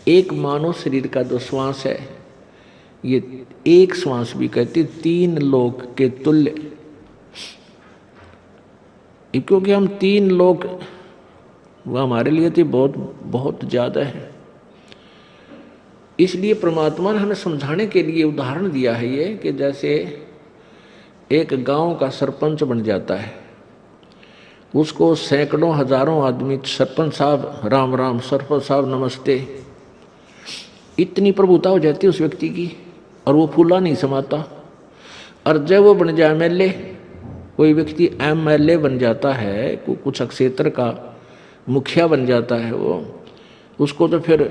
एक मानव शरीर का जो श्वास है, ये एक श्वास भी कहते 3 लोक के तुल्य, क्योंकि हम 3 लोक वो हमारे लिए तो बहुत बहुत ज़्यादा है। इसलिए परमात्मा ने हमें समझाने के लिए उदाहरण दिया है ये, कि जैसे एक गांव का सरपंच बन जाता है, उसको सैकड़ों हजारों आदमी सरपंच साहब राम राम, सरपंच साहब नमस्ते, इतनी प्रभुता हो जाती है उस व्यक्ति की, और वो फूला नहीं समाता। और जब वो बन जाए एमएलए, कोई व्यक्ति एमएलए बन जाता है, कुछ क्षेत्र का मुखिया बन जाता है वो, उसको तो फिर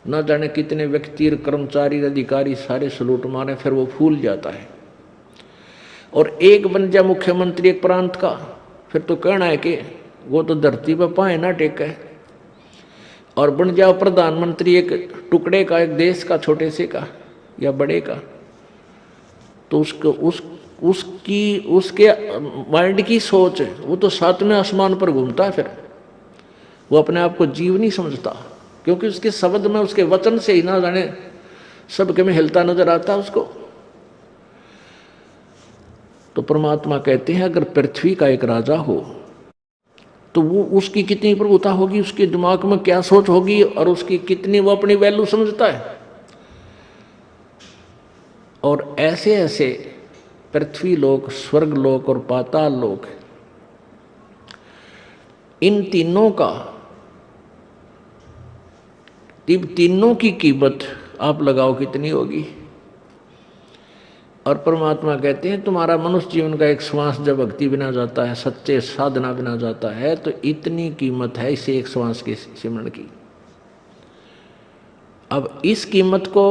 न जाने कितने व्यक्ति, कर्मचारी, अधिकारी सारे सलूट मारे, फिर वो फूल जाता है। और एक बन जाए मुख्यमंत्री एक प्रांत का, फिर तो कहना है कि वो तो धरती पर पाए ना टेके। और बन जाओ प्रधानमंत्री एक टुकड़े का, एक देश का, छोटे से का या बड़े का, तो उसके माइंड की सोच है, वो तो 7वें आसमान पर घूमता है। फिर वो अपने आप को जीव नहीं समझता, क्योंकि उसके शब्द में, उसके वचन से ही ना जाने सबके में हिलता नजर आता है उसको। तो परमात्मा कहते हैं अगर पृथ्वी का एक राजा हो तो वो उसकी कितनी प्रभुता होगी, उसके दिमाग में क्या सोच होगी, और उसकी कितनी वो अपनी वैल्यू समझता है। और ऐसे ऐसे पृथ्वी लोक, स्वर्ग लोक और पाताल लोक, इन तीनों की कीमत आप लगाओ कितनी होगी। और परमात्मा कहते हैं तुम्हारा मनुष्य जीवन का एक श्वास जब भक्ति बिना जाता है, सच्चे साधना बिना जाता है, तो इतनी कीमत है इसे एक श्वास के सिमरण की। अब इस कीमत को,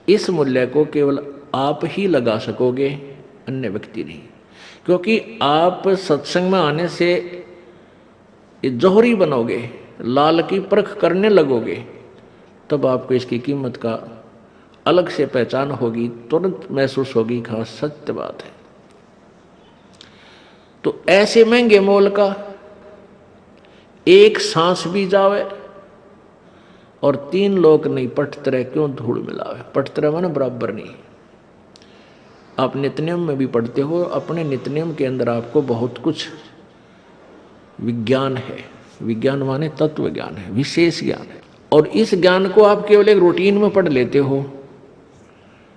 इस मूल्य को केवल आप ही लगा सकोगे, अन्य व्यक्ति नहीं। क्योंकि आप सत्संग में आने से जौहरी बनोगे, लाल की परख करने लगोगे, तब आपको इसकी कीमत का अलग से पहचान होगी, तुरंत महसूस होगी। खास सत्य बात है। तो ऐसे महंगे मोल का एक सांस भी जावे और 3 लोक नहीं पटतरे क्यों धूल मिलावे। पटतरे माने बराबर नहीं। आप नित्यनियम में भी पढ़ते हो, अपने नित्यनियम के अंदर आपको बहुत कुछ विज्ञान है। विज्ञान माने तत्व ज्ञान है, विशेष ज्ञान है। और इस ज्ञान को आप केवल एक रूटीन में पढ़ लेते हो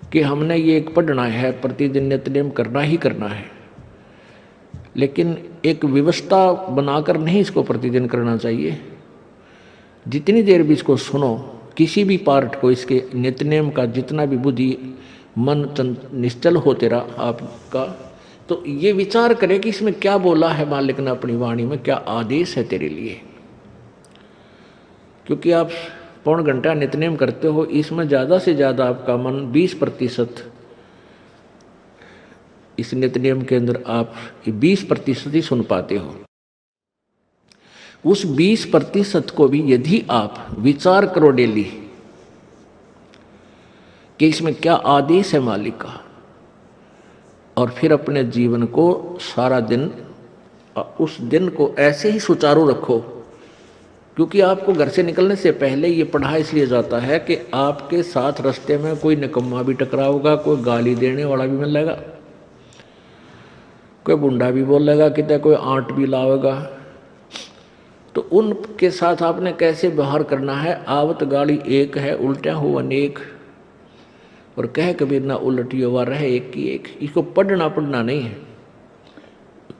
कि हमने ये एक पढ़ना है, प्रतिदिन नित्यनियम करना ही करना है। लेकिन एक व्यवस्था बनाकर नहीं इसको प्रतिदिन करना चाहिए। जितनी देर भी इसको सुनो, किसी भी पार्ट को, इसके नित्यनियम का जितना भी बुद्धि मन निश्चल हो तेरा आपका, तो ये विचार करे कि इसमें क्या बोला है मालिक ने अपनी वाणी में, क्या आदेश है तेरे लिए। क्योंकि आप पौन घंटा नित्यनेम करते हो, इसमें ज़्यादा से ज़्यादा आपका मन 20% इस नित्यनेम के अंदर आप 20% ही सुन पाते हो। उस 20% को भी यदि आप विचार करो डेली कि इसमें क्या आदेश है मालिक का, और फिर अपने जीवन को सारा दिन, उस दिन को ऐसे ही सुचारू रखो। क्योंकि आपको घर से निकलने से पहले ये पढ़ा इसलिए जाता है कि आपके साथ रास्ते में कोई निकम्मा भी टकराओगा, कोई गाली देने वाला भी मिलेगा, कोई बुंडा भी बोलेगा, कितना कोई आंट भी लावेगा। तो उनके साथ आपने कैसे व्यवहार करना है। आवत गाड़ी एक है, उल्टा हो अनेक, और कह कबीर ना उलटियो वा रहे एक की एक। इसको पढ़ना नहीं है।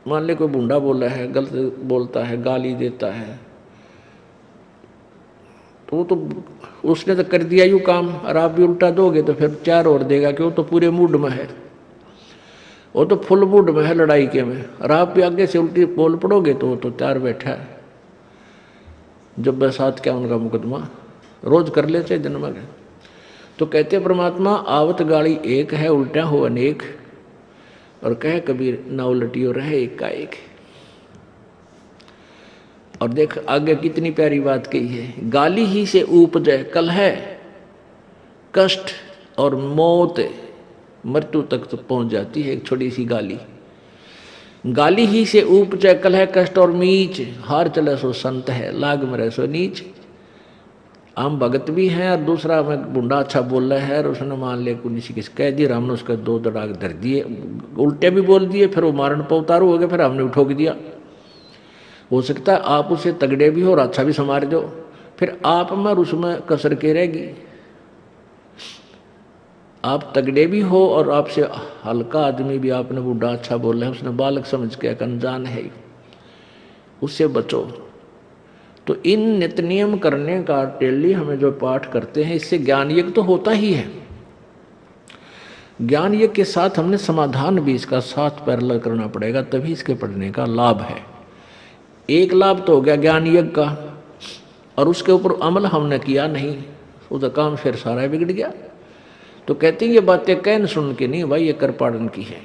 मान ले कोई बुंडा बोला है, गलत बोलता है, गाली देता है, तो उसने तो कर दिया यूँ काम, और आप भी उल्टा दोगे तो फिर 4 और देगा, क्यों तो पूरे मूड में है, वो तो फुल मूड में है लड़ाई के में, और आप भी आगे से उल्टी बोल पड़ोगे तो वो तो 4 बैठा है। जब बसात क्या उनका मुकदमा रोज कर ले चाहे दिन में। तो कहते परमात्मा आवत गाड़ी एक है, उल्टा हो अनेक, और कहे कबीर ना उलटियो रहे एक का एक। और देख आगे कितनी प्यारी बात कही है। गाली ही से उपजे कलह, कष्ट और मौत, मृत्यु तक तो पहुंच जाती है एक छोटी सी गाली। गाली ही से उपजय कलह कष्ट और मीच, हार चले सो संत है, लाग में रहे सो नीच। हम भगत भी हैं और दूसरा में बुंडा अच्छा बोल रहा है और उसने मान लिया कुछ किस कह दिया, हमने उसके दो दड़ाक धर दिए, उल्टे भी बोल दिए, फिर वो मारण पर उतारू हो गए, फिर हमने उठोक दिया। हो सकता है आप उसे तगड़े भी हो और अच्छा भी संवार दो, फिर आप में और उसमें कसर के रहेगी। आप तगड़े भी हो और आपसे हल्का आदमी भी आपने बूढ़ा अच्छा बोल रहा है, उसने बालक समझ के अनजान है, उससे बचो। तो इन नित्य नियम करने का डेली हमें जो पाठ करते हैं, इससे ज्ञान यज्ञ तो होता ही है। ज्ञान यज्ञ के साथ हमने समाधान भी इसका साथ पैरेलल करना पड़ेगा, तभी इसके पढ़ने का लाभ है। एक लाभ तो हो गया ज्ञान यज्ञ का, और उसके ऊपर अमल हमने किया नहीं, उसका काम फिर सारा बिगड़ गया। तो कहते हैं ये बातें कहन सुन के नहीं भाई, ये कर पाड़न की है।